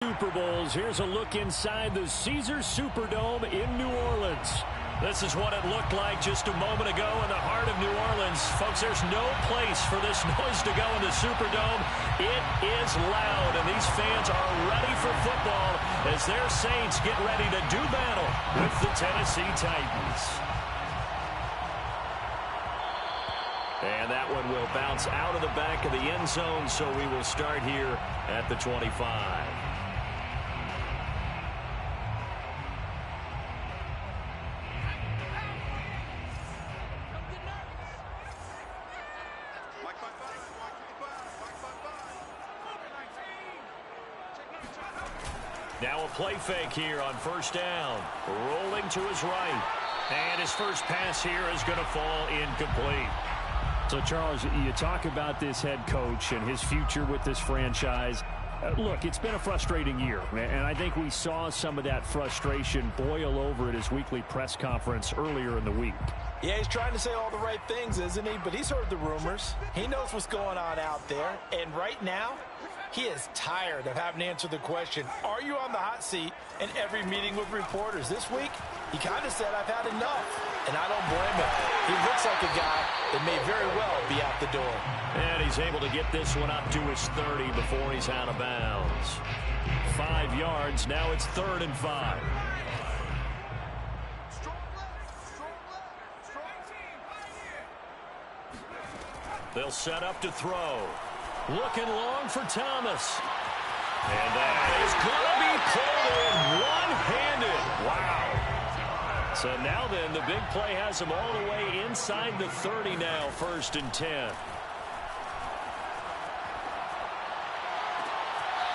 Super Bowls. Here's a look inside the Caesars Superdome in New Orleans. This is what it looked like just a moment ago in the heart of New Orleans. Folks, there's no place for this noise to go in the Superdome. It is loud, and these fans are ready for football as their Saints get ready to do battle with the Tennessee Titans. And that one will bounce out of the back of the end zone, so we will start here at the 25. Now a play fake here on first down. Rolling to his right. And his first pass here is going to fall incomplete. So, Charles, you talk about this head coach and his future with this franchise. Look, it's been a frustrating year, and I think we saw some of that frustration boil over at his weekly press conference earlier in the week. Yeah, he's trying to say all the right things, isn't he? But he's heard the rumors. He knows what's going on out there. And right now, he is tired of having to answer the question, are you on the hot seat in every meeting with reporters? This week, he kind of said, I've had enough. And I don't blame him. He looks like a guy that may very well be out the door. And he's able to get this one up to his 30 before he's out of bounds. 5 yards. Now it's 3rd and 5. They'll set up to throw. Looking long for Thomas. And that is going to be pulled in one-handed. Wow. So now then, the big play has him all the way inside the 30 now, 1st and 10.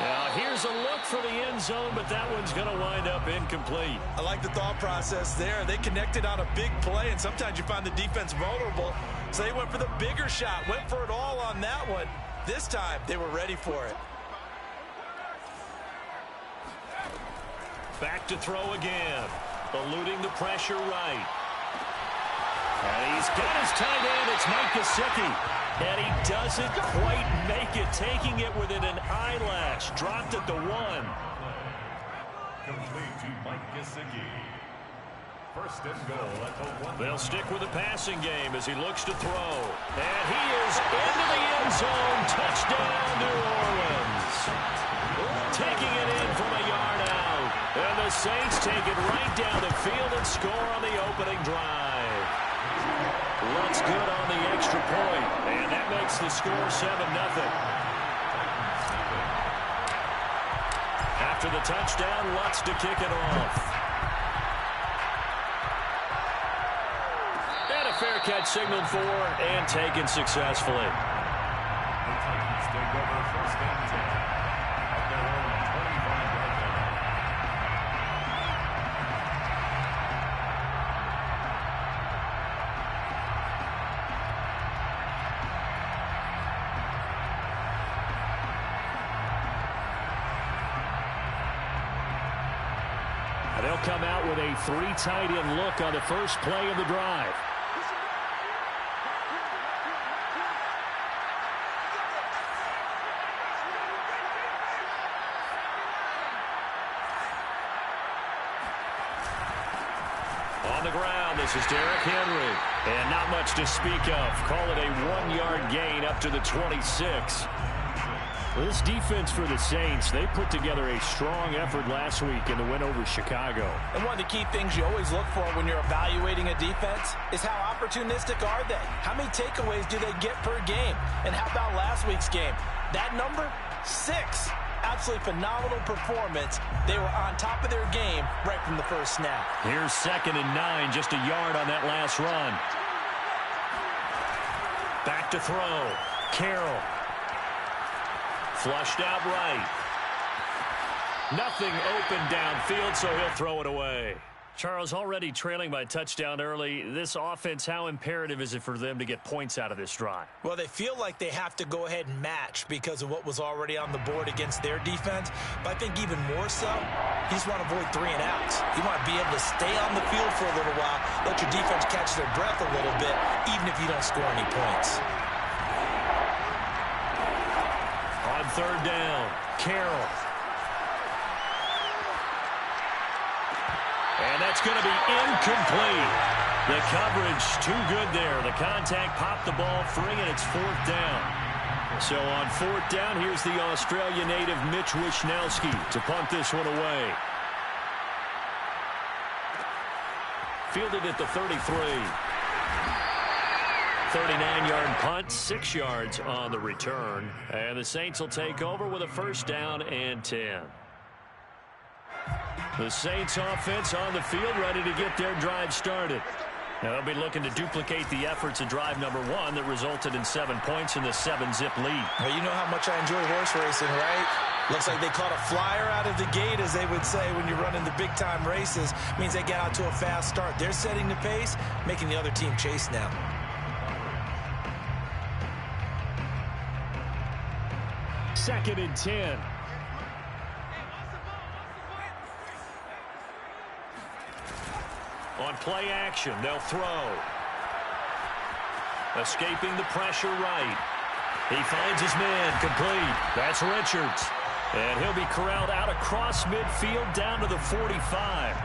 Now, here's a look for the end zone, but that one's going to wind up incomplete. I like the thought process there. They connected on a big play, and sometimes you find the defense vulnerable. So they went for the bigger shot, went for it all on that one. This time, they were ready for it. Back to throw again. Eluding the pressure right. And he's got his tight end. It's Mike Gesicki. And he doesn't quite make it, taking it within an eyelash. Dropped at the 1. Complete to Mike Gesicki. 1st and goal at the 1. They'll stick with the passing game as he looks to throw. And he is into the end zone. Touchdown, New Orleans. Taking it in from a yard out. And the Saints take it right down the field and score on the opening drive. Lutz good on the extra point. And that makes the score 7-0. After the touchdown, Lutz to kick it off. And a fair catch signaled for and taken successfully. The Titans take over 1st and 10 at their own 25-yard line. They'll come out with a 3 tight end look on the first play of the drive. On the ground, this is Derrick Henry. And not much to speak of. Call it a 1-yard gain up to the 26. This defense for the Saints, they put together a strong effort last week in the win over Chicago. And one of the key things you always look for when you're evaluating a defense is how opportunistic are they? How many takeaways do they get per game? And how about last week's game? That number, 6. Absolutely phenomenal performance. They were on top of their game right from the first snap. Here's 2nd and 9, just a yard on that last run. Back to throw. Carroll. Flushed out right. Nothing open downfield, so he'll throw it away. Charles, already trailing by touchdown early. This offense, how imperative is it for them to get points out of this drive? Well, they feel like they have to go ahead and match because of what was already on the board against their defense. But I think even more so, you just want to avoid 3 and outs. You want to be able to stay on the field for a little while, let your defense catch their breath a little bit, even if you don't score any points. On 3rd down, Carroll. That's going to be incomplete. The coverage too good there. The contact popped the ball free, and it's 4th down. So on 4th down, here's the Australia native Mitch Wishnowsky to punt this one away. Fielded at the 33. 39-yard punt, 6 yards on the return. And the Saints will take over with a 1st down and 10. The Saints offense on the field, ready to get their drive started. Now they'll be looking to duplicate the efforts of drive number 1 that resulted in 7 points in the 7-zip lead. Well, you know how much I enjoy horse racing, right? Looks like they caught a flyer out of the gate, as they would say when you're running the big-time races. Means they get out to a fast start. They're setting the pace, making the other team chase now. Second and 10. On play action, they'll throw. Escaping the pressure right. He finds his man, complete. That's Richards. And he'll be corralled out across midfield down to the 45.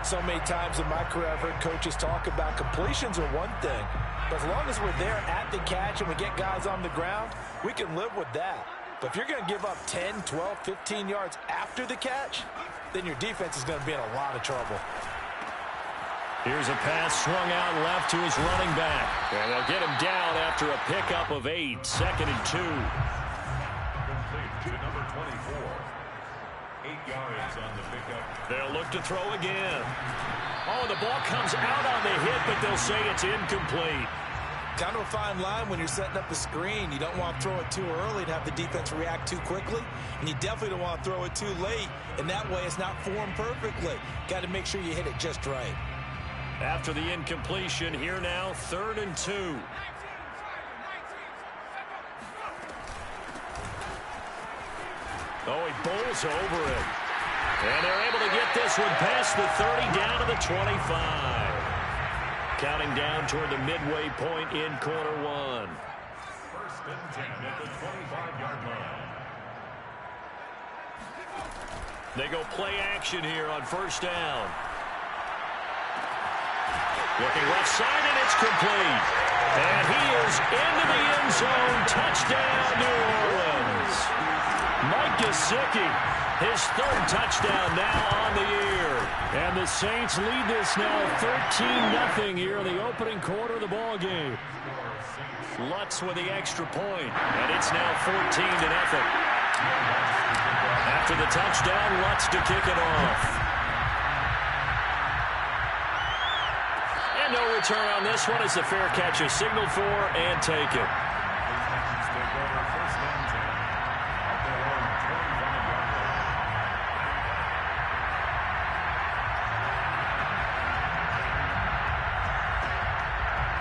So many times in my career I've heard coaches talk about completions are one thing. But as long as we're there at the catch and we get guys on the ground, we can live with that. But if you're going to give up 10, 12, 15 yards after the catch, then your defense is going to be in a lot of trouble. Here's a pass swung out left to his running back. And they'll get him down after a pickup of 8. 2nd and 2. Complete to number 24. 8 yards on the pickup. They'll look to throw again. Oh, the ball comes out on the hit, but they'll say it's incomplete. Kind of a fine line when you're setting up a screen. You don't want to throw it too early and have the defense react too quickly. And you definitely don't want to throw it too late. And that way it's not formed perfectly. Got to make sure you hit it just right. After the incompletion, here now, 3rd and 2. Oh, he bowls over it. And they're able to get this one past the 30 down to the 25. Counting down toward the midway point in quarter 1. 1st and 10 at the 25-yard line. They go play action here on 1st down. Looking left side, and it's complete. And he is into the end zone. Touchdown, New Orleans. Mike Gesicki, his 3rd touchdown now on the year. And the Saints lead this now 13-0 here in the opening quarter of the ball game. Lutz with the extra point, and it's now 14-0. After the touchdown, Lutz to kick it off. And no return on this one. It's a fair catch, a signal for, and take it.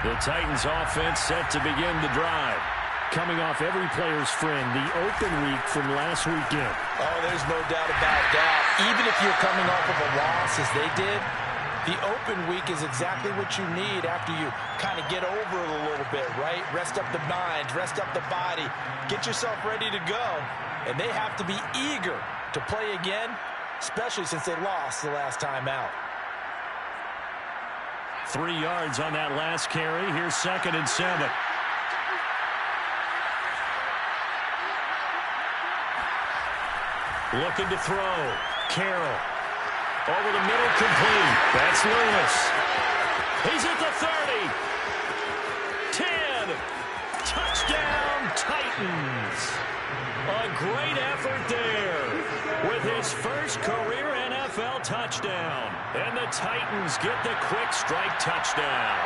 The Titans offense set to begin the drive. Coming off every player's friend, the open week from last weekend. Oh, there's no doubt about that. Even if you're coming off of a loss as they did, the open week is exactly what you need after you kind of get over it a little bit, right? Rest up the mind, rest up the body, get yourself ready to go. And they have to be eager to play again, especially since they lost the last time out. 3 yards on that last carry. Here's 2nd and 7. Looking to throw. Carroll. Over the middle, complete. That's Lewis. He's at the 30. 10. Touchdown, Titans. A great effort there with his first career NFL touchdown. And the Titans get the quick strike touchdown.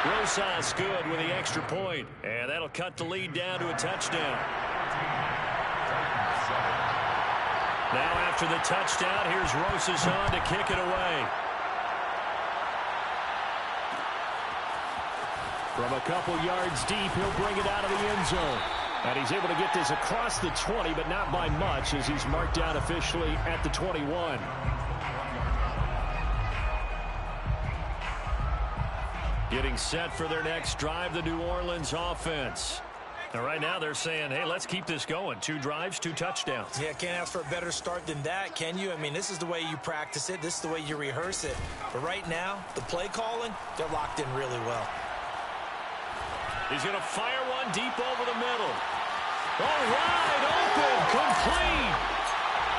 Rosas good with the extra point. And that'll cut the lead down to a touchdown. Now after the touchdown, here's Rosas on to kick it away. From a couple yards deep, he'll bring it out of the end zone. And he's able to get this across the 20, but not by much, as he's marked down officially at the 21. Getting set for their next drive, the New Orleans offense. Now, right now they're saying, hey, let's keep this going. 2 drives, 2 touchdowns. Yeah, can't ask for a better start than that, can you? I mean, this is the way you practice it. This is the way you rehearse it. But right now, the play calling, they're locked in really well. He's going to fire one deep over the middle. All right, open, complete.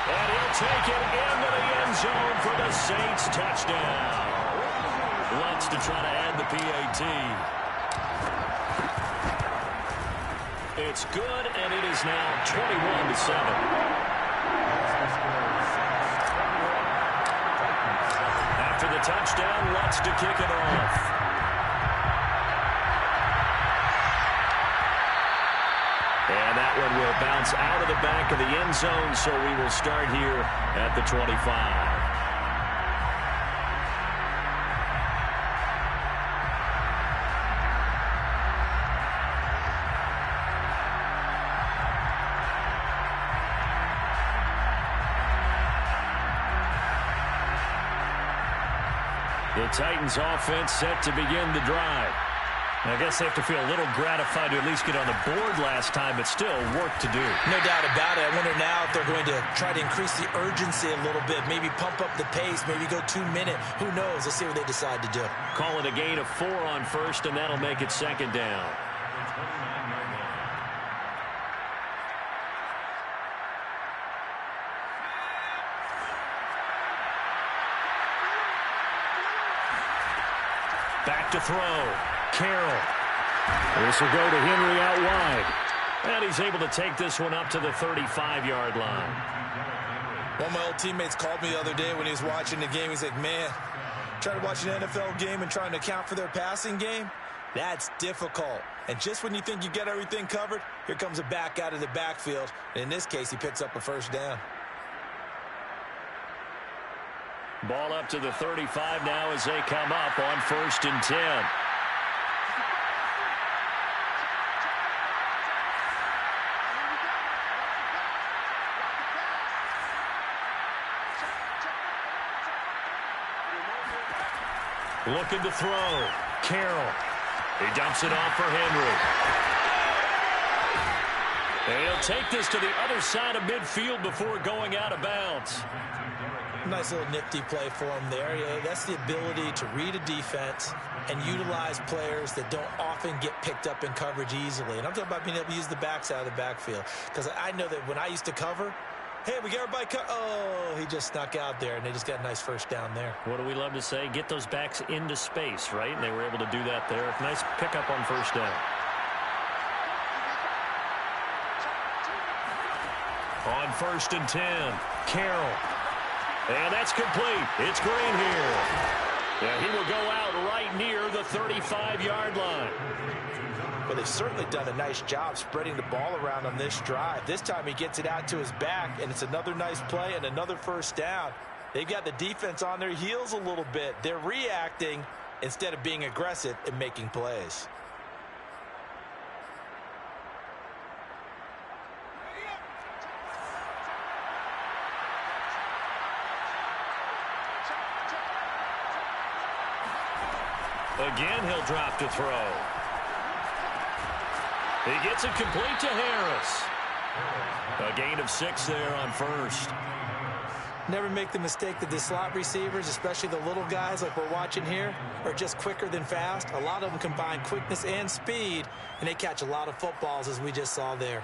And he'll take it into the end zone for the Saints touchdown. Wants to try to add the PAT. It's good, and it is now 21-7. After the touchdown, Lutz to kick it off. And that one will bounce out of the back of the end zone, so we will start here at the 25. The Titans offense set to begin the drive. I guess they have to feel a little gratified to at least get on the board last time, but still work to do. No doubt about it. I wonder now if they're going to try to increase the urgency a little bit, maybe pump up the pace, maybe go 2-minute. Who knows? Let's see what they decide to do. Call it a gain of 4 on first, and that'll make it second down. Back to throw. Carroll. This will go to Henry out wide. And he's able to take this one up to the 35-yard line. One of my old teammates called me the other day when he was watching the game. He's like, man, trying to watch an NFL game and trying to account for their passing game, that's difficult. And just when you think you get everything covered, here comes a back out of the backfield. And in this case, he picks up a first down. Ball up to the 35 now as they come up on 1st and 10. Looking to throw. Carroll. He dumps it off for Henry. And he'll take this to the other side of midfield before going out of bounds. Nice little nifty play for him there. Yeah, that's the ability to read a defense and utilize players that don't often get picked up in coverage easily. And I'm talking about being able to use the backs out of the backfield. Because I know that when I used to cover, hey, we got everybody cut. Oh, he just snuck out there, and they just got a nice first down there. What do we love to say? Get those backs into space, right? And they were able to do that there. Nice pickup on first down. On 1st and 10, Carroll. And that's complete. It's Green here. Yeah, he will go out right near the 35-yard line. Well, they've certainly done a nice job spreading the ball around on this drive. This time he gets it out to his back, and it's another nice play and another first down. They've got the defense on their heels a little bit. They're reacting instead of being aggressive and making plays. Again, he'll drop to throw. He gets it complete to Harris. A gain of 6 there on first. Never make the mistake that the slot receivers, especially the little guys like we're watching here, are just quicker than fast. A lot of them combine quickness and speed, and they catch a lot of footballs, as we just saw there.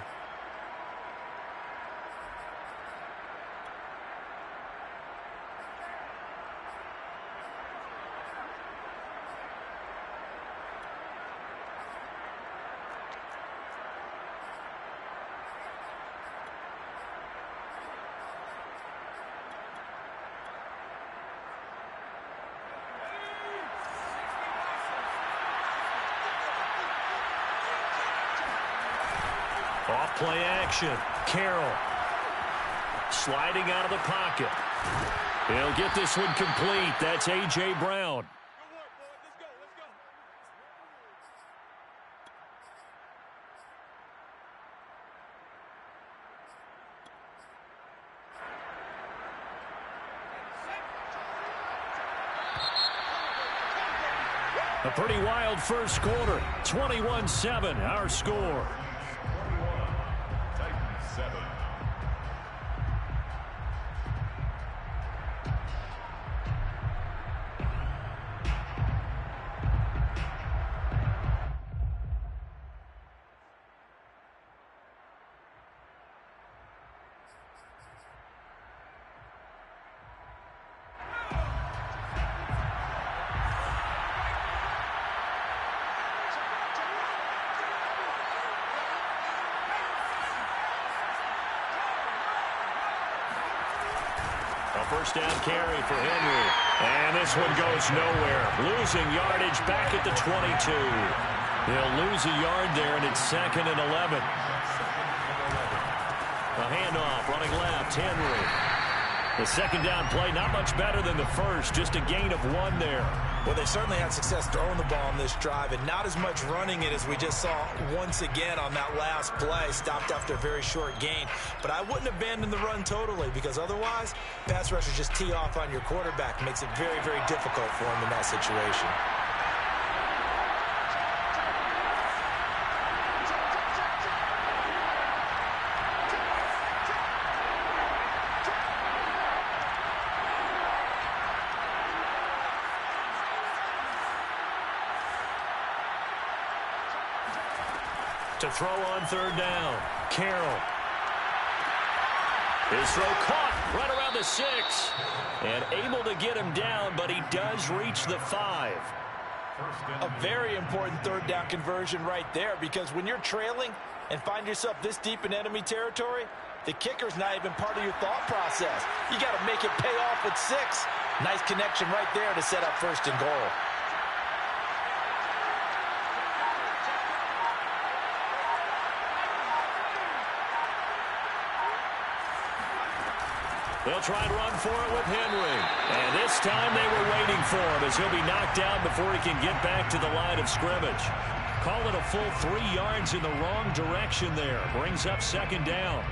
Off play action. Carroll. Sliding out of the pocket. He'll get this one complete. That's A.J. Brown. A pretty wild first quarter. 21-7, our score. 7. First down carry for Henry. And this one goes nowhere. Losing yardage back at the 22. They'll lose a yard there, and it's 2nd and 11. A handoff, running left, Henry. The second down play, not much better than the first, just a gain of 1 there. Well, they certainly had success throwing the ball on this drive, and not as much running it as we just saw once again on that last play. Stopped after a very short gain. But I wouldn't abandon the run totally, because otherwise, pass rushers just tee off on your quarterback. Makes it very, very difficult for him in that situation. To throw on 3rd down, Carroll. His throw caught right around the 6. And able to get him down, but he does reach the 5. A very important 3rd down conversion right there, because when you're trailing and find yourself this deep in enemy territory, the kicker's not even part of your thought process. You got to make it pay off at 6. Nice connection right there to set up 1st and goal. They'll try and run for it with Henry. And this time they were waiting for him, as he'll be knocked down before he can get back to the line of scrimmage. Call it a full 3 yards in the wrong direction there. Brings up 2nd down.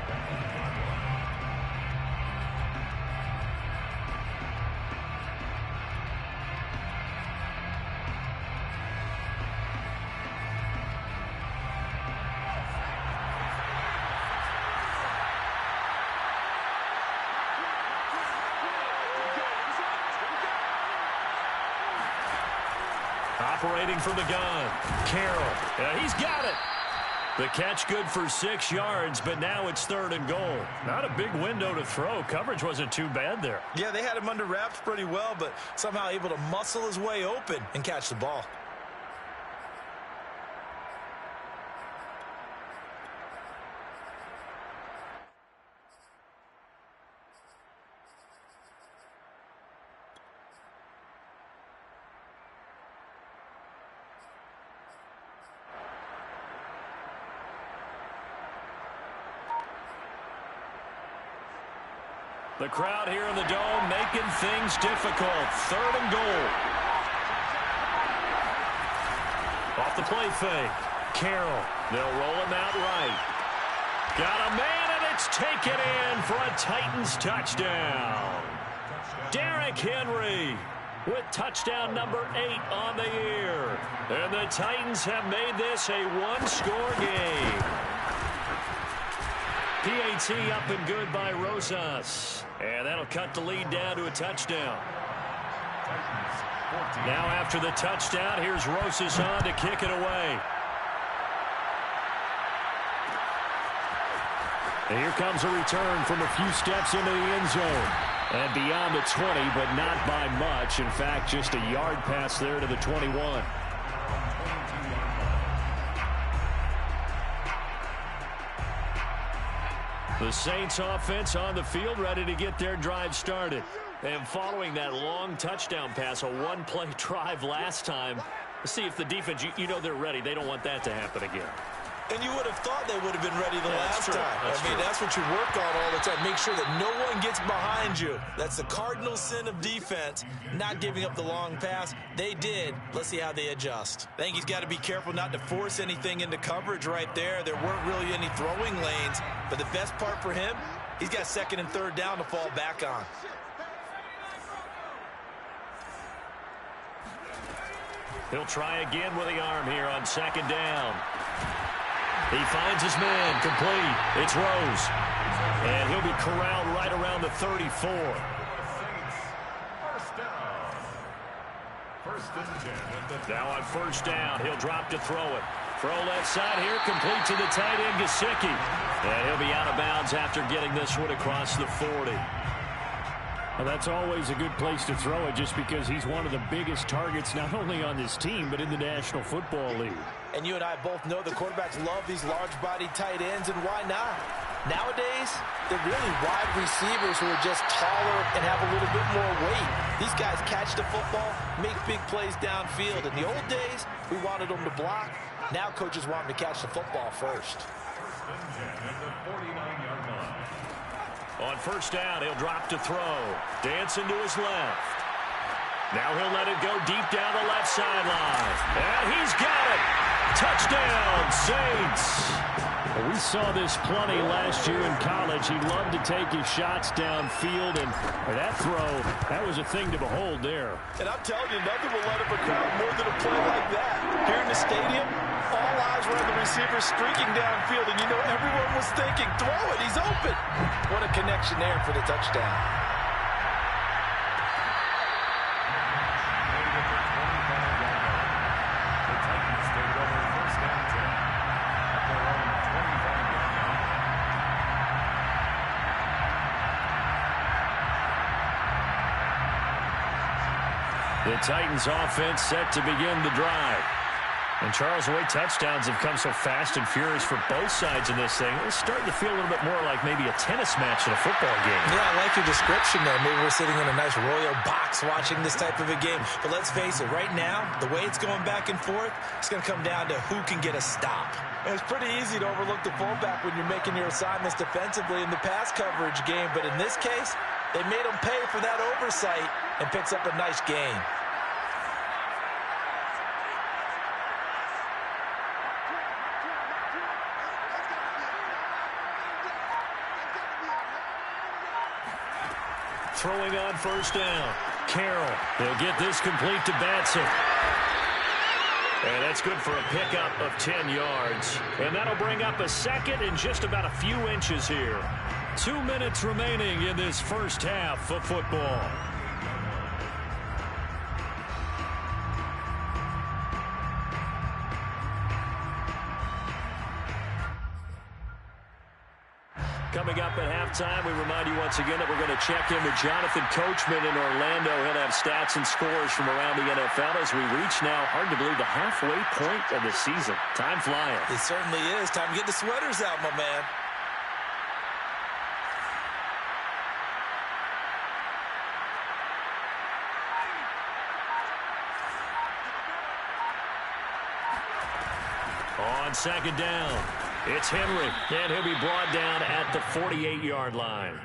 Operating from the gun, Carroll. Yeah, he's got it. The catch good for 6 yards, but now it's 3rd and goal. Not a big window to throw. Coverage wasn't too bad there. Yeah, they had him under wraps pretty well, but somehow able to muscle his way open and catch the ball. The crowd here in the Dome making things difficult. 3rd and goal. Off the play fake. Carroll. They'll roll him out right. Got a man, and it's taken in for a Titans touchdown. Derrick Henry with touchdown number 8 on the year. And the Titans have made this a 1-score game. PAT up and good by Rosas. And that'll cut the lead down to a touchdown. Now after the touchdown, here's Rosas on to kick it away. And here comes a return from a few steps into the end zone. And beyond the 20, but not by much. In fact, just a yard pass there to the 21. The Saints offense on the field, ready to get their drive started. And following that long touchdown pass, a 1-play drive last time, let's see if the defense, you know they're ready. They don't want that to happen again. And you would have thought they would have been ready the last time. I mean, that's what you work on all the time. Make sure that no one gets behind you. That's the cardinal sin of defense, not giving up the long pass. They did. Let's see how they adjust. I think he's got to be careful not to force anything into coverage right there. There weren't really any throwing lanes. But the best part for him, he's got 2nd and 3rd down to fall back on. He'll try again with the arm here on 2nd down. He finds his man, complete. It's Rose. And he'll be corralled right around the 34. First down. First and 10. Now on first down, he'll drop to throw it. Throw left side here, complete to the tight end, Gesicki. And he'll be out of bounds after getting this one across the 40. Well, that's always a good place to throw it just because he's one of the biggest targets not only on this team but in the National Football League. And you and I both know the quarterbacks love these large-body tight ends, and why not? Nowadays, they're really wide receivers who are just taller and have a little bit more weight. These guys catch the football, make big plays downfield. In the old days, we wanted them to block. Now coaches want them to catch the football first. On first down, he'll drop to throw. Dancing to his left. Now he'll let it go deep down the left sideline. And he's got it. Touchdown, Saints. Well, we saw this plenty last year in college. He loved to take his shots downfield, and that throw, that was a thing to behold there. And I'm telling you, nothing will let up a crowd more than a play like that. Here in the stadium, all eyes were on the receiver streaking downfield, and you know everyone was thinking, throw it, he's open. What a connection there for the touchdown. The Titans offense set to begin the drive. And Charles, the way touchdowns have come so fast and furious for both sides in this thing, it's starting to feel a little bit more like maybe a tennis match in a football game. Yeah, I like your description there. Maybe we're sitting in a nice royal box watching this type of a game. But let's face it, right now, the way it's going back and forth, it's going to come down to who can get a stop. And it's pretty easy to overlook the fullback when you're making your assignments defensively in the pass coverage game. But in this case, they made him pay for that oversight and picks up a nice gain. Throwing on first down. Carroll. They'll get this complete to Batson. And that's good for a pickup of 10 yards. And that'll bring up a second in just about a few inches here. 2 minutes remaining in this first half of football. Coming up at halftime, we remind you once again that we're going to check in with Jonathan Coachman in Orlando. He'll have stats and scores from around the NFL as we reach now, hard to believe, the halfway point of the season. Time flying. It certainly is. Time to get the sweaters out, my man. On second down, it's Henry, and he'll be brought down at the 48-yard line.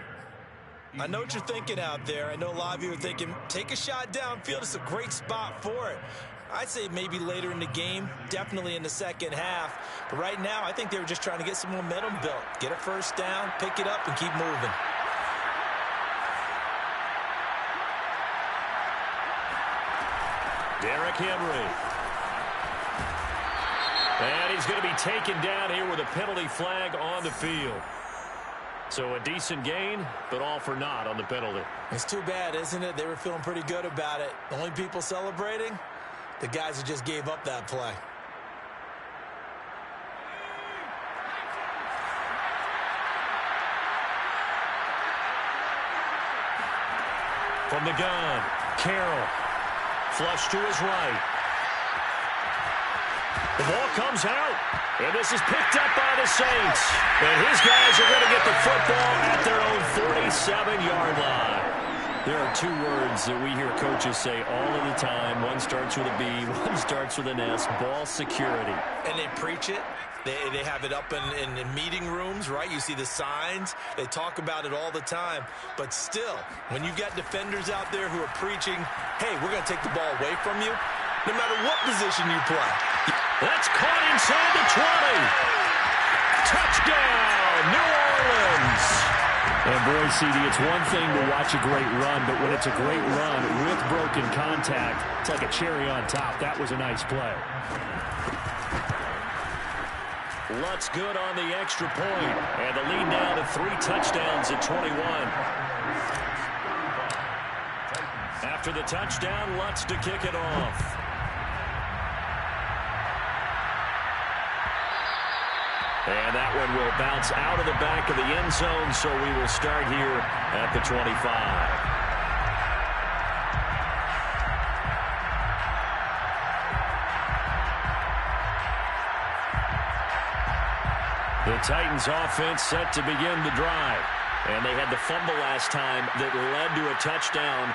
I know what you're thinking out there. I know a lot of you are thinking, take a shot downfield. It's a great spot for it. I'd say maybe later in the game, definitely in the second half. But right now, I think they were just trying to get some momentum built. Get a first down, pick it up, and keep moving. Derrick Henry. And he's going to be taken down here with a penalty flag on the field. So a decent gain, but all for naught on the penalty. It's too bad, isn't it? They were feeling pretty good about it. The only people celebrating, the guys who just gave up that play. From the gun, Carroll. Flush to his right. The ball comes out, and this is picked up by the Saints. And his guys are going to get the football at their own 47-yard line. There are two words that we hear coaches say all of the time. One starts with a B, one starts with an S, ball security. And they preach it. They have it up in meeting rooms, right? You see the signs. They talk about it all the time. But still, when you've got defenders out there who are preaching, hey, we're going to take the ball away from you, no matter what position you play. That's caught inside the 20. Touchdown, New Orleans. And boy, CD, it's one thing to watch a great run, but when it's a great run with broken contact, it's like a cherry on top. That was a nice play. Lutt's good on the extra point. And the lead now to 3 touchdowns at 21. After the touchdown, Lutt's to kick it off. And that one will bounce out of the back of the end zone, so we will start here at the 25. The Titans offense set to begin the drive. And they had the fumble last time that led to a touchdown.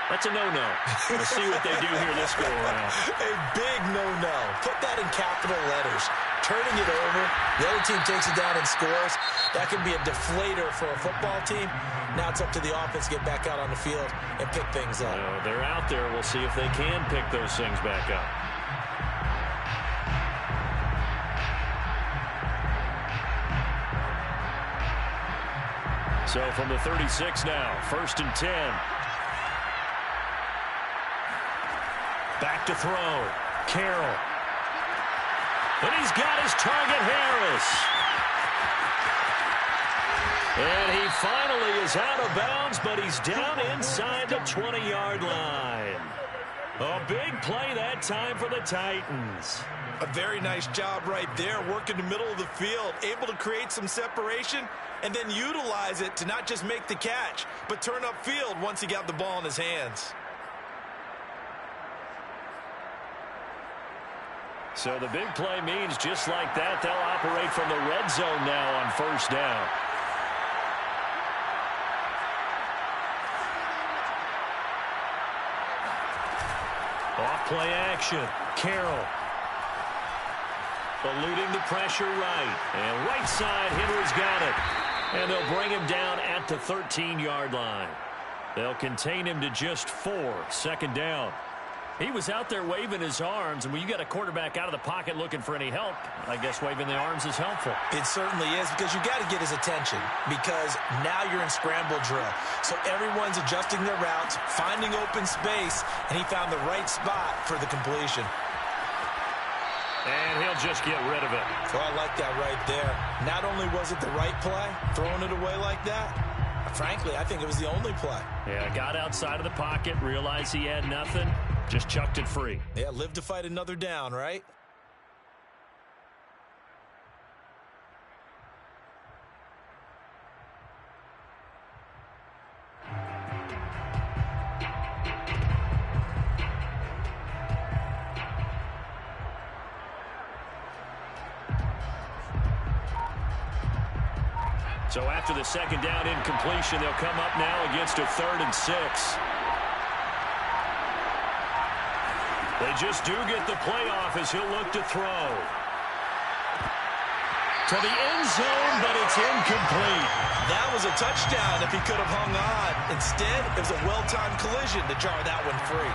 That's a no-no. We'll see what they do here this go-around. A big no-no. Put that in capital letters. Turning it over, the other team takes it down and scores. That can be a deflator for a football team. Now it's up to the offense to get back out on the field and pick things up. They're out there. We'll see if they can pick those things back up. So from the 36 now, 1st and 10. Back to throw. Carroll. And he's got his target, Harris. And he finally is out of bounds, but he's down inside the 20-yard line. A big play that time for the Titans. A very nice job right there, working the middle of the field, able to create some separation, and then utilize it to not just make the catch, but turn upfield once he got the ball in his hands. So the big play means just like that, they'll operate from the red zone now on 1st down. Off play action. Carroll. Eluding the pressure right. And right side, Henry's got it. And they'll bring him down at the 13-yard line. They'll contain him to just 4. 2nd down. He was out there waving his arms, and when you got a quarterback out of the pocket looking for any help, I guess waving the arms is helpful. It certainly is, because you got to get his attention, because now you're in scramble drill. So everyone's adjusting their routes, finding open space, and he found the right spot for the completion. And he'll just get rid of it. Oh, I like that right there. Not only was it the right play, throwing it away like that, frankly, I think it was the only play. Yeah, got outside of the pocket, realized he had nothing. Just chucked it free. Yeah, live to fight another down, right? So after the 2nd down incompletion, they'll come up now against a 3rd and 6. They just do get the playoff as he'll look to throw. To the end zone, but it's incomplete. That was a touchdown if he could have hung on. Instead, it was a well-timed collision to jar that one free.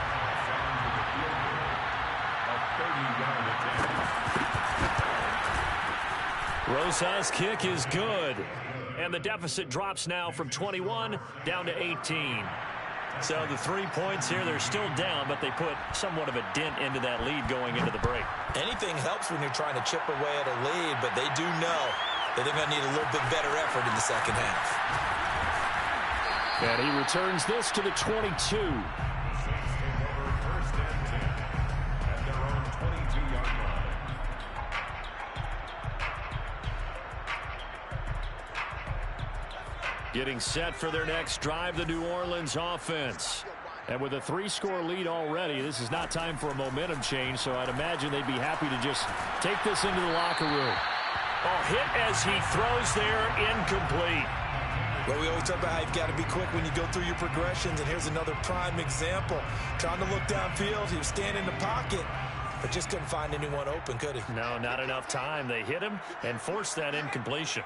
Rosa's kick is good. And the deficit drops now from 21 down to 18. So the 3 points here, they're still down, but they put somewhat of a dent into that lead going into the break. Anything helps when you're trying to chip away at a lead, but they do know that they're going to need a little bit better effort in the 2nd half. And he returns this to the 22. Getting set for their next drive, the New Orleans offense. And with a 3-score lead already, this is not time for a momentum change, so I'd imagine they'd be happy to just take this into the locker room. Oh, hit as he throws there, incomplete. Well, we always talk about how you've got to be quick when you go through your progressions, and here's another prime example. Trying to look downfield, he was standing in the pocket, but just couldn't find anyone open, could he? No, not enough time. They hit him and forced that incompletion.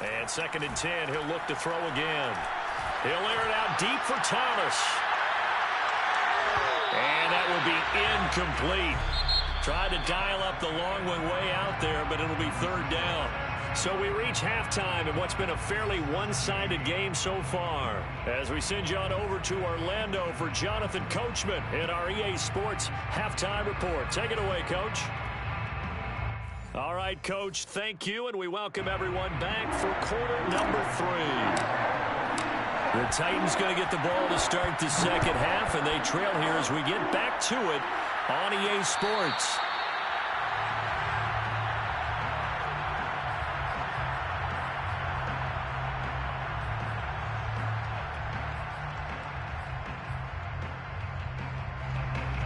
And 2nd and 10, he'll look to throw again. He'll air it out deep for Thomas. And that will be incomplete. Tried to dial up the long one way out there, but it'll be 3rd down. So we reach halftime in what's been a fairly one-sided game so far. As we send you on over to Orlando for Jonathan Coachman in our EA Sports Halftime Report. Take it away, Coach. All right, Coach, thank you, and we welcome everyone back for quarter number 3. The Titans going to get the ball to start the second half, and they trail here as we get back to it on EA Sports.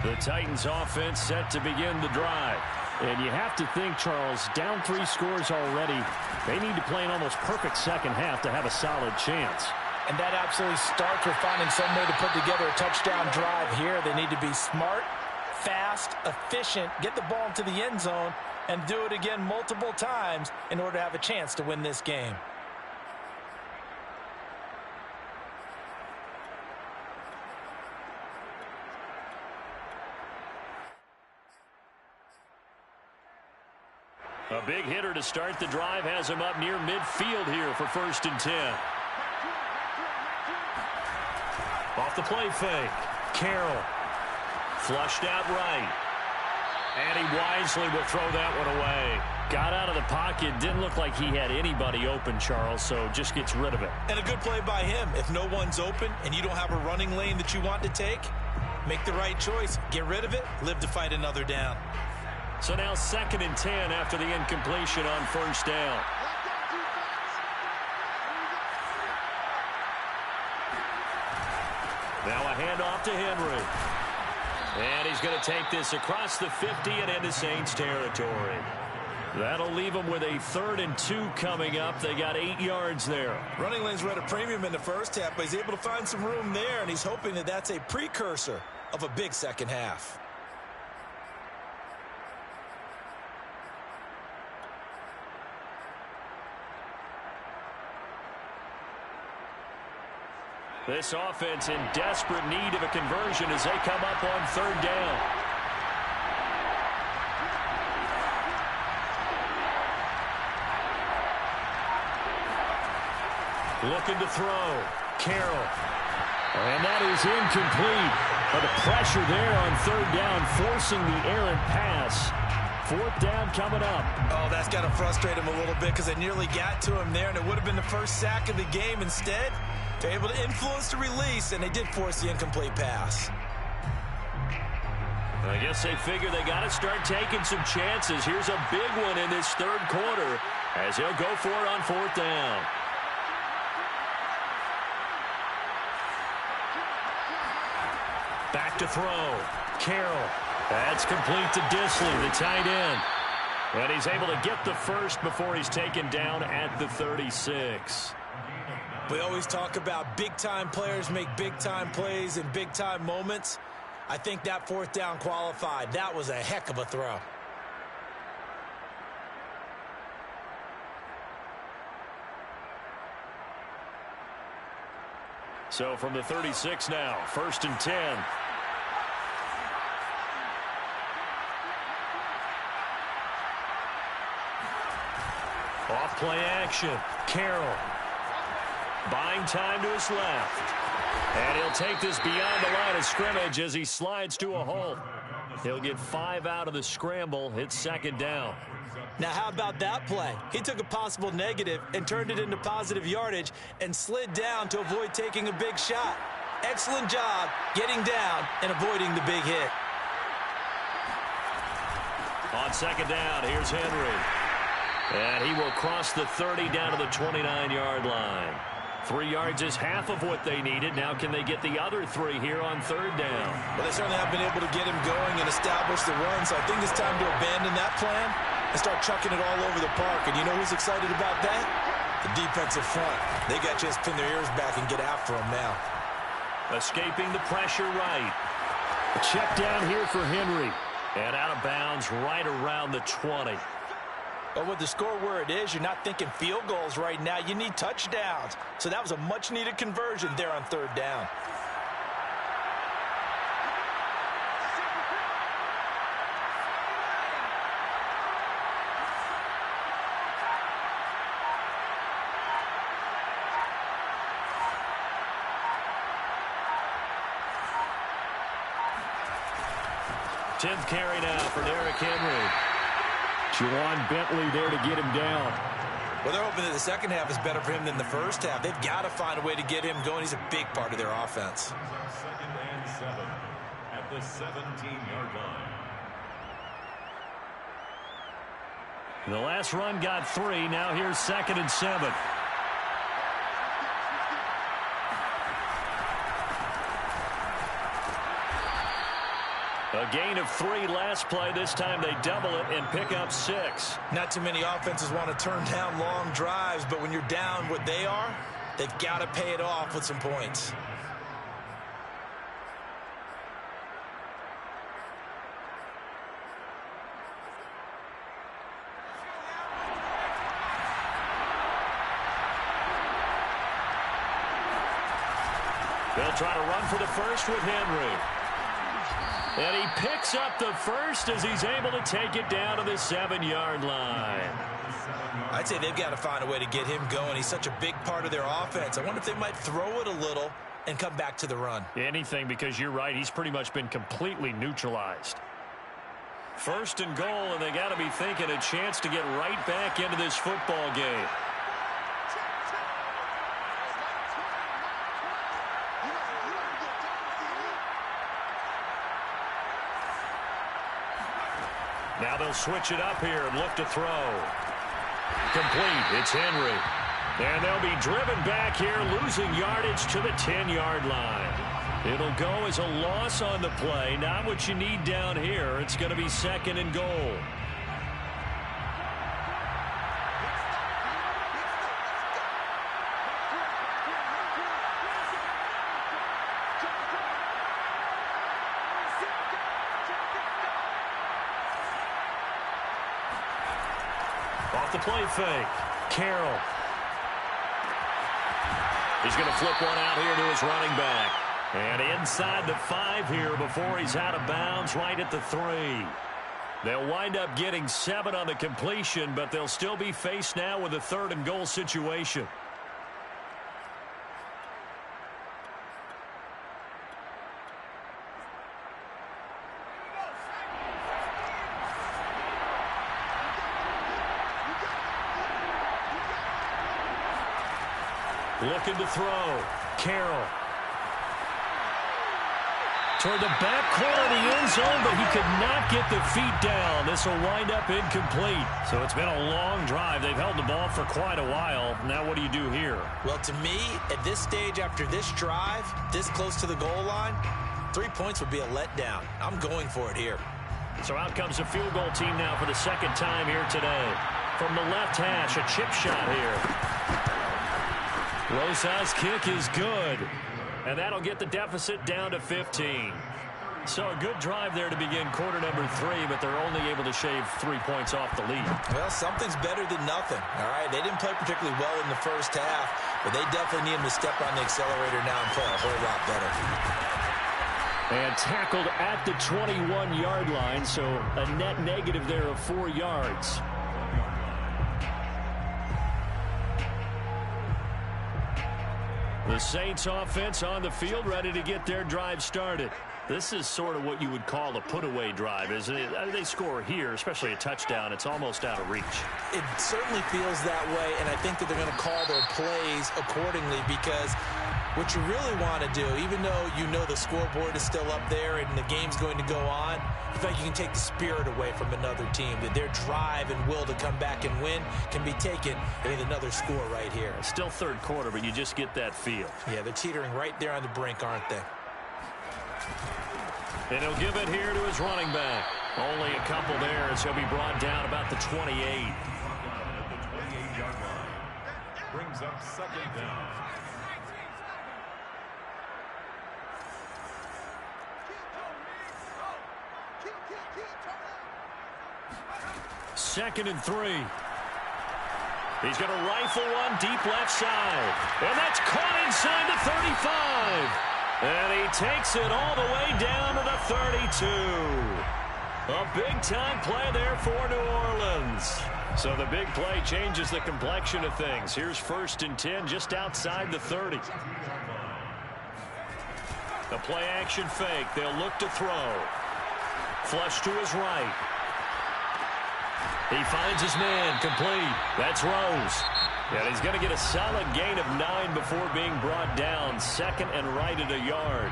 The Titans offense set to begin the drive. And you have to think, Charles, down 3 scores already. They need to play an almost perfect second half to have a solid chance. And that absolutely starts with finding some way to put together a touchdown drive here. They need to be smart, fast, efficient, get the ball into the end zone, and do it again multiple times in order to have a chance to win this game. A big hitter to start the drive has him up near midfield here for 1st and 10. Off the play fake. Carroll. Flushed out right. And he wisely will throw that one away. Got out of the pocket. Didn't look like he had anybody open, Charles, so just gets rid of it. And a good play by him. If no one's open and you don't have a running lane that you want to take, make the right choice. Get rid of it. Live to fight another down. So now 2nd and 10 after the incompletion on 1st down. Now a handoff to Henry. And he's going to take this across the 50 and into Saints territory. That'll leave them with a 3rd and 2 coming up. They got 8 yards there. Running lanes were at a premium in the first half, but he's able to find some room there, and he's hoping that that's a precursor of a big second half. This offense in desperate need of a conversion as they come up on 3rd down. Looking to throw. Carroll. And that is incomplete. But the pressure there on 3rd down, forcing the errant pass. 4th down coming up. Oh, that's got to frustrate him a little bit because they nearly got to him there, and it would have been the first sack of the game. Instead, they're able to influence the release, and they did force the incomplete pass. I guess they figure they got to start taking some chances. Here's a big one in this 3rd quarter as he'll go for it on 4th down. Back to throw. Carroll. That's complete to Disley, the tight end. And he's able to get the first before he's taken down at the 36. We always talk about big-time players make big-time plays in big-time moments. I think that 4th down qualified. That was a heck of a throw. So from the 36 now, 1st and 10. Off play action. Carroll. Buying time to his left. And he'll take this beyond the line of scrimmage as he slides to a hole. He'll get 5 out of the scramble. It's 2nd down. Now, how about that play? He took a possible negative and turned it into positive yardage and slid down to avoid taking a big shot. Excellent job getting down and avoiding the big hit. On 2nd down, here's Henry. And he will cross the 30 down to the 29-yard line. 3 yards is half of what they needed. Now can they get the other 3 here on 3rd down? Well, they certainly have been able to get him going and establish the run, so I think it's time to abandon that plan and start chucking it all over the park. And you know who's excited about that? The defensive front. They got to just pin their ears back and get after him now. Escaping the pressure right. A check down here for Henry. And out of bounds right around the 20. But with the score where it is, you're not thinking field goals right now. You need touchdowns. So that was a much-needed conversion there on 3rd down. 10th carry now for Derrick Henry. Juwan Bentley there to get him down. Well, they're hoping that the second half is better for him than the first half. They've got to find a way to get him going. He's a big part of their offense. 2nd and 7 at the 17-yard line. The last run got 3. Now here's 2nd and 7. A gain of 3 last play. This time they double it and pick up 6. Not too many offenses want to turn down long drives, but when you're down what they are, they've got to pay it off with some points. They'll try to run for the first with Henry. And he picks up the first as he's able to take it down to the 7-yard line. I'd say they've got to find a way to get him going. He's such a big part of their offense. I wonder if they might throw it a little and come back to the run. Anything, because you're right. He's pretty much been completely neutralized. 1st and goal, and they got to be thinking a chance to get right back into this football game. Now they'll switch it up here and look to throw. Complete. It's Henry. And they'll be driven back here, losing yardage to the 10-yard line. It'll go as a loss on the play. Not what you need down here. It's going to be 2nd and goal. Off the play fake. Carroll. He's going to flip one out here to his running back. And inside the 5 here before he's out of bounds, right at the 3. They'll wind up getting 7 on the completion, but they'll still be faced now with a 3rd and goal situation. Looking to throw. Carroll. Toward the back corner of the end zone, but he could not get the feet down. This will wind up incomplete. So it's been a long drive. They've held the ball for quite a while. Now what do you do here? Well, to me, at this stage, after this drive, this close to the goal line, 3 points would be a letdown. I'm going for it here. So out comes the field goal team now for the 2nd time here today. From the left hash, a chip shot here. Rosas' kick is good, and that'll get the deficit down to 15. So a good drive there to begin quarter number 3, but they're only able to shave 3 points off the lead. Well, something's better than nothing, all right? They didn't play particularly well in the first half, but they definitely need him to step on the accelerator now and play a whole lot better. And tackled at the 21-yard line, so a net negative there of 4 yards. The Saints offense on the field, ready to get their drive started. This is sort of what you would call a put-away drive, isn't it? They score here, especially a touchdown. It's almost out of reach. It certainly feels that way, and I think that they're going to call their plays accordingly, because what you really want to do, even though you know the scoreboard is still up there and the game's going to go on, you feel like you can take the spirit away from another team, that their drive and will to come back and win can be taken with another score right here. Still 3rd quarter, but you just get that feel. Yeah, they're teetering right there on the brink, aren't they? And he'll give it here to his running back. Only a couple there as he'll be brought down about the 28. At the 28-yard line. Brings up 2nd down. Second and 3. He's going to rifle one deep left side. And that's caught inside the 35. And he takes it all the way down to the 32. A big-time play there for New Orleans. So the big play changes the complexion of things. Here's 1st and 10 just outside the 30. A play-action fake. They'll look to throw. Flush to his right. He finds his man, complete. That's Rose. And he's going to get a solid gain of 9 before being brought down. Second and right at a yard.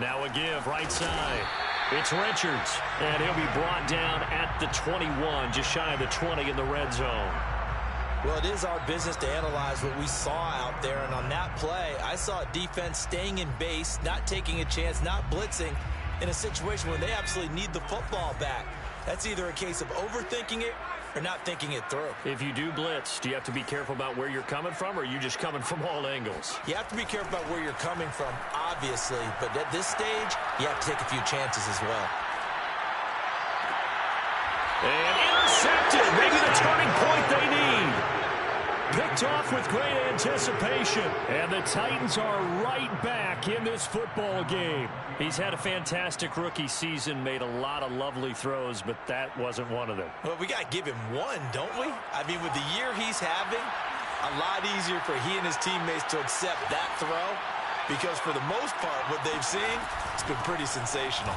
Now a give, right side. It's Richards, and he'll be brought down at the 21, just shy of the 20 in the red zone. Well, it is our business to analyze what we saw out there, and on that play, I saw defense staying in base, not taking a chance, not blitzing in a situation where they absolutely need the football back. That's either a case of overthinking it or not thinking it through. If you do blitz, do you have to be careful about where you're coming from, or are you just coming from all angles? You have to be careful about where you're coming from, obviously, but at this stage, you have to take a few chances as well. And intercepted, maybe the turning point they need. Picked off with great anticipation. And the Titans are right back in this football game. He's had a fantastic rookie season, made a lot of lovely throws, but that wasn't one of them. Well, we got to give him one, don't we? I mean, with the year he's having, a lot easier for he and his teammates to accept that throw, because for the most part, what they've seen, it's been pretty sensational.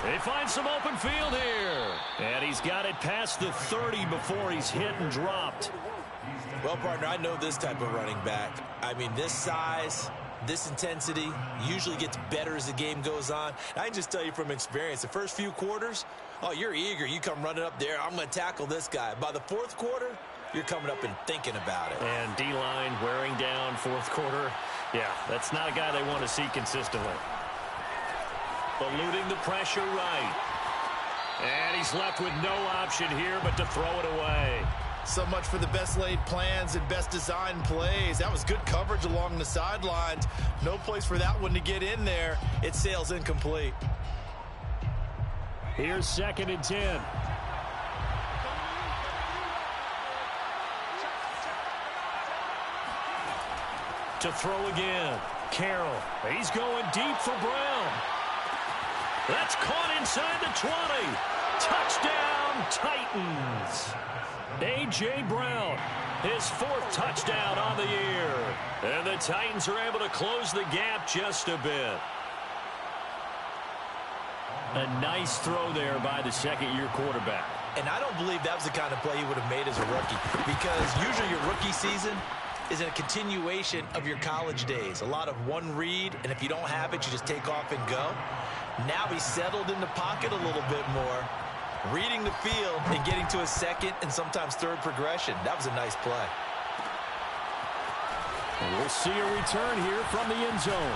They find some open field here. And he's got it past the 30 before he's hit and dropped. Well, partner, I know this type of running back. I mean, this size, this intensity usually gets better as the game goes on. I can just tell you from experience, the first few quarters, oh, you're eager. You come running up there, I'm going to tackle this guy. By the fourth quarter, you're coming up and thinking about it. And D-line wearing down fourth quarter. Yeah, that's not a guy they want to see consistently. Eluding the pressure right. And he's left with no option here but to throw it away. So much for the best laid plans and best designed plays. That was good coverage along the sidelines. No place for that one to get in there. It sails incomplete. Here's 2nd and 10. To throw again. Carroll. He's going deep for Brown. That's caught inside the 20. Touchdown, Titans. A.J. Brown, his 4th touchdown on the year. And the Titans are able to close the gap just a bit. A nice throw there by the second-year quarterback. And I don't believe that was the kind of play he would have made as a rookie, because usually your rookie season is a continuation of your college days. A lot of one read, and if you don't have it, you just take off and go. Now he's settled in the pocket a little bit more, reading the field and getting to a second and sometimes third progression. That was a nice play. And we'll see a return here from the end zone.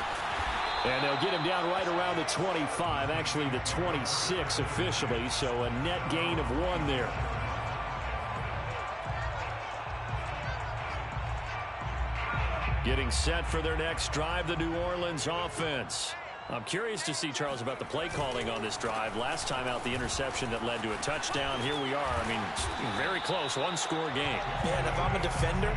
And they'll get him down right around the 25, actually the 26 officially, so a net gain of 1 there. Getting set for their next drive, the New Orleans offense. I'm curious to see, Charles, about the play calling on this drive. Last time out, the interception that led to a touchdown. Here we are. I mean, very close, one-score game. Yeah, and if I'm a defender,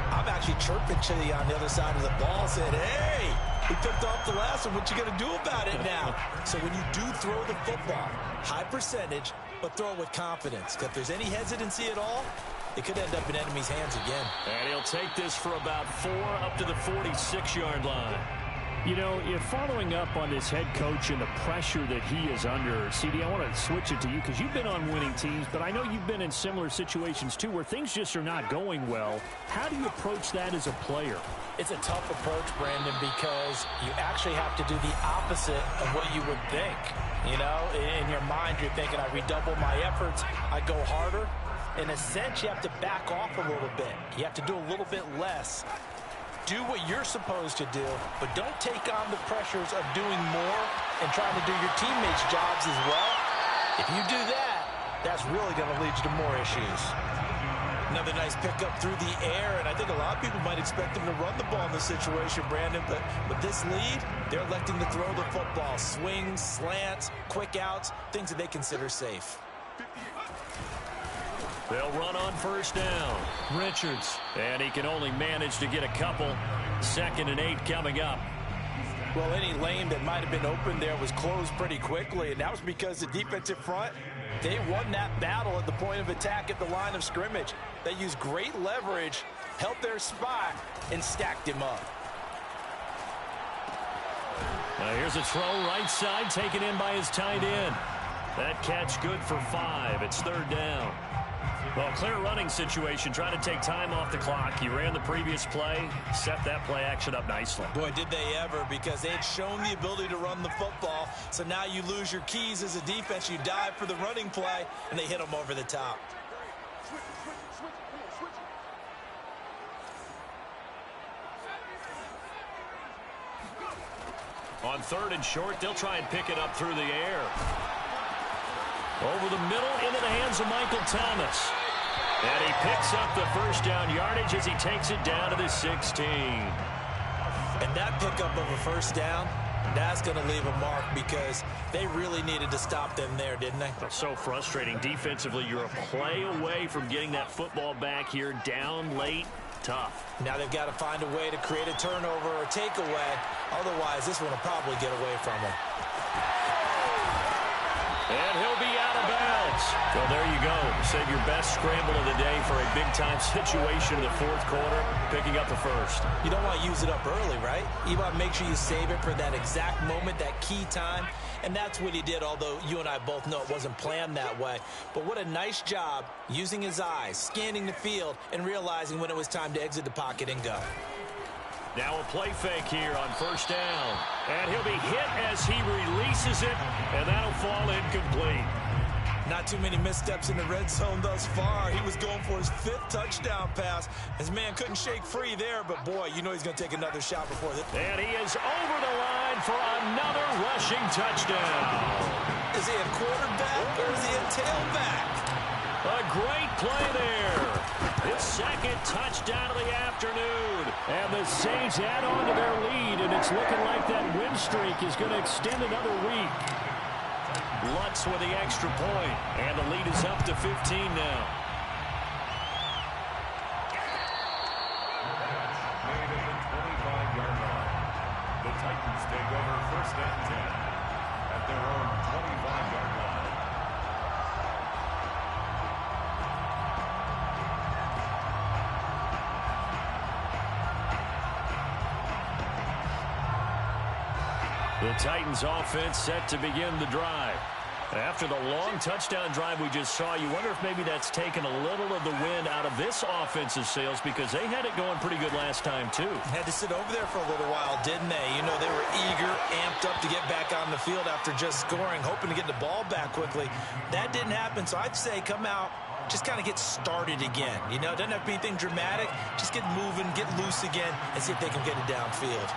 I'm actually chirping Chili on the other side of the ball, saying, hey, he picked off the last one. What you going to do about it now? So when you do throw the football, high percentage, but throw it with confidence. If there's any hesitancy at all, it could end up in enemy's hands again. And he'll take this for about 4 up to the 46-yard line. You know, if following up on this head coach and the pressure that he is under, CD, I want to switch it to you because you've been on winning teams, but I know you've been in similar situations too where things just are not going well. How do you approach that as a player? It's a tough approach, Brandon, because you actually have to do the opposite of what you would think. You know, in your mind, you're thinking, I redouble my efforts, I go harder. In a sense, you have to back off a little bit. You have to do a little bit less. Do what you're supposed to do, but don't take on the pressures of doing more and trying to do your teammates' jobs as well. If you do that, that's really going to lead you to more issues. Another nice pickup through the air, and I think a lot of people might expect them to run the ball in this situation, Brandon, but with this lead, they're electing to throw the football. Swings, slants, quick outs, things that they consider safe. They'll run on first down. Richards. And he can only manage to get a couple. 2nd and 8 coming up. Well, any lane that might have been open there was closed pretty quickly, and that was because the defensive front, they won that battle at the point of attack at the line of scrimmage. They used great leverage, held their spot, and stacked him up. Now here's a throw right side, taken in by his tight end. That catch good for 5. It's 3rd down. Well, clear running situation, trying to take time off the clock. He ran the previous play, set that play action up nicely. Boy, did they ever, because they had shown the ability to run the football. So now you lose your keys as a defense. You dive for the running play, and they hit them over the top. On 3rd and short, they'll try and pick it up through the air. Over the middle, into the hands of Michael Thomas. And he picks up the first down yardage as he takes it down to the 16. And that pickup of a first down, that's going to leave a mark because they really needed to stop them there, didn't they? So frustrating. Defensively, you're a play away from getting that football back here down late. Tough. Now they've got to find a way to create a turnover or takeaway. Otherwise, this one will probably get away from them. And he'll be out of bounds. Well, there you go. Save your best scramble of the day for a big-time situation in the 4th quarter, picking up the first. You don't want to use it up early, right? You want to make sure you save it for that exact moment, that key time. And that's what he did, although you and I both know it wasn't planned that way. But what a nice job using his eyes, scanning the field, and realizing when it was time to exit the pocket and go. Now a play fake here on first down. And he'll be hit as he releases it, and that'll fall incomplete. Not too many missteps in the red zone thus far. He was going for his 5th touchdown pass. His man couldn't shake free there, but boy, you know he's going to take another shot before this. And he is over the line for another rushing touchdown. Is he a quarterback or is he a tailback? A great play there. His 2nd touchdown of the afternoon. And the Saints add on to their lead, and it's looking like that win streak is going to extend another week. Lutz with the extra point, and the lead is up to 15 now. Made at the 25-yard line. The Titans take over 1st and 10 at their own 25-yard line. The Titans offense set to begin the drive. After the long touchdown drive we just saw, you wonder if maybe that's taken a little of the wind out of this offensive sails because they had it going pretty good last time too. Had to sit over there for a little while, didn't they? You know, they were eager, amped up to get back on the field after just scoring, hoping to get the ball back quickly. That didn't happen, so I'd say come out, just kind of get started again. You know, it doesn't have to be anything dramatic. Just get moving, get loose again, and see if they can get it downfield.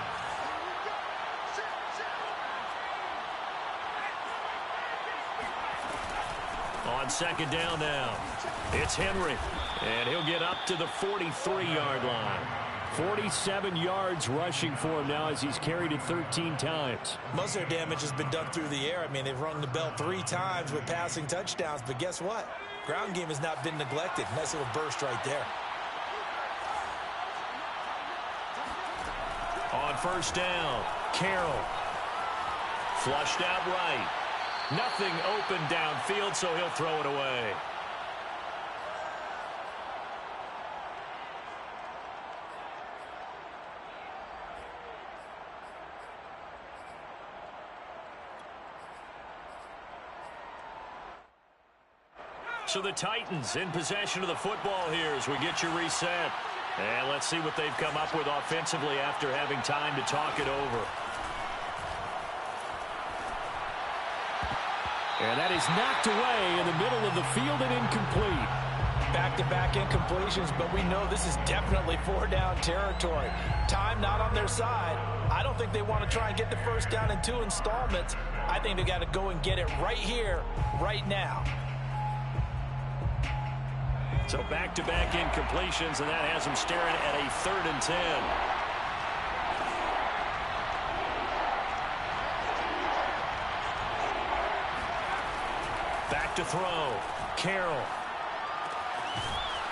On 2nd down now, it's Henry, and he'll get up to the 43-yard line. 47 yards rushing for him now as he's carried it 13 times. Most of their damage has been done through the air. I mean, they've rung the bell 3 times with passing touchdowns, but guess what? Ground game has not been neglected. Nice little burst right there. On 1st down, Carroll. Flushed out right. Nothing open downfield, so he'll throw it away. So the Titans in possession of the football here as we get you reset. And let's see what they've come up with offensively after having time to talk it over. And that is knocked away in the middle of the field and incomplete. Back-to-back incompletions, but we know this is definitely 4-down territory. Time not on their side. I don't think they want to try and get the first down in 2 installments. I think they got to go and get it right here, right now. So back-to-back incompletions, and that has them staring at a 3rd and 10. Back to throw. Carroll.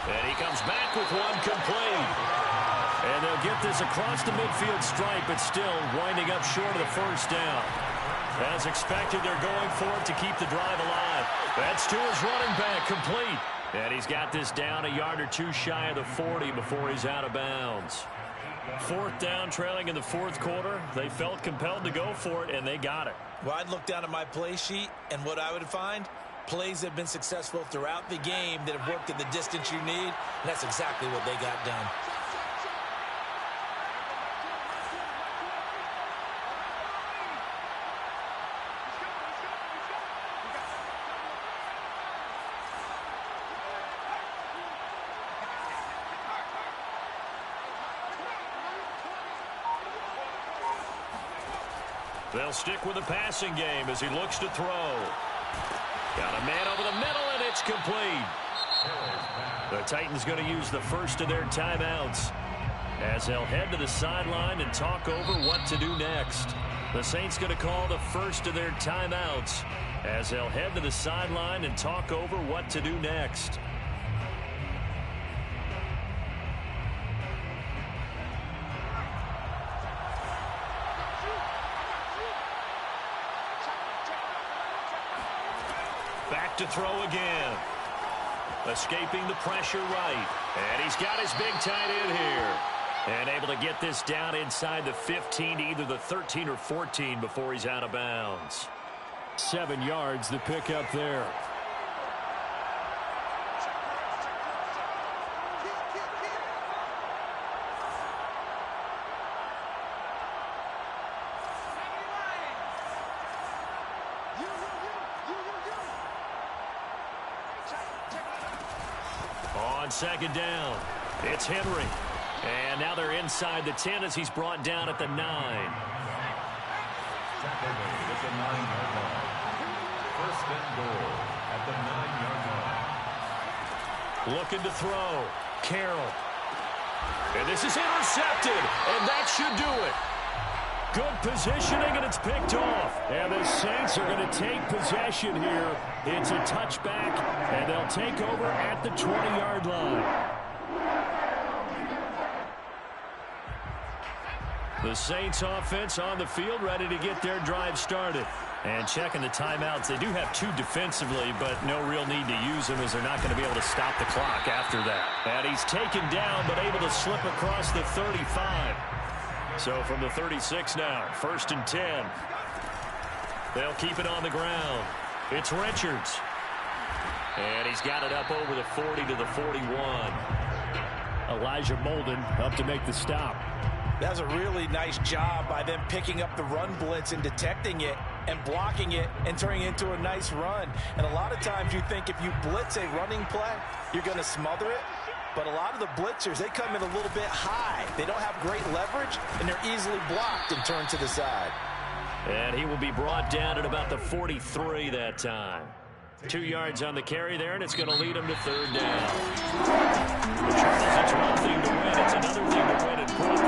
And he comes back with one complete. And they'll get this across the midfield stripe, but still winding up short of the first down. As expected, they're going for it to keep the drive alive. That's to his running back, complete. And he's got this down a yard or two shy of the 40 before he's out of bounds. Fourth down, trailing in the fourth quarter. They felt compelled to go for it, and they got it. Well, I'd look down at my play sheet, and what I would find, plays that have been successful throughout the game that have worked at the distance you need, and that's exactly what they got done. They'll stick with the passing game as he looks to throw. Got a man over the middle, and it's complete. The Titans going to use the first of their timeouts as they'll head to the sideline and talk over what to do next. The Saints going to call the first of their timeouts as they'll head to the sideline and talk over what to do next. Back to throw again. Escaping the pressure right. And he's got his big tight end here. And able to get this down inside the 15 to either the 13 or 14 before he's out of bounds. 7 yards the pick up there. On second down, it's Henry. And now they're inside the 10 as he's brought down at the 9. Tackle made at the 9-yard line. First and goal at the 9-yard line. Looking to throw. Carroll. And this is intercepted. And that should do it. Good positioning, and it's picked off. And the Saints are going to take possession here. It's a touchback, and they'll take over at the 20-yard line. The Saints offense on the field, ready to get their drive started. And checking the timeouts. They do have 2 defensively, but no real need to use them as they're not going to be able to stop the clock after that. And he's taken down, but able to slip across the 35. So from the 36 now, first and 10. They'll keep it on the ground. It's Richards. And he's got it up over the 40 to the 41. Elijah Molden up to make the stop. That was a really nice job by them picking up the run blitz and detecting it and blocking it and turning it into a nice run. And a lot of times you think if you blitz a running play, you're going to smother it. But a lot of the blitzers, they come in a little bit high. They don't have great leverage, and they're easily blocked and turned to the side. And he will be brought down at about the 43 that time. 2 yards on the carry there, and it's going to lead him to third down. Charles, it's one thing to win. It's another thing to win and put up the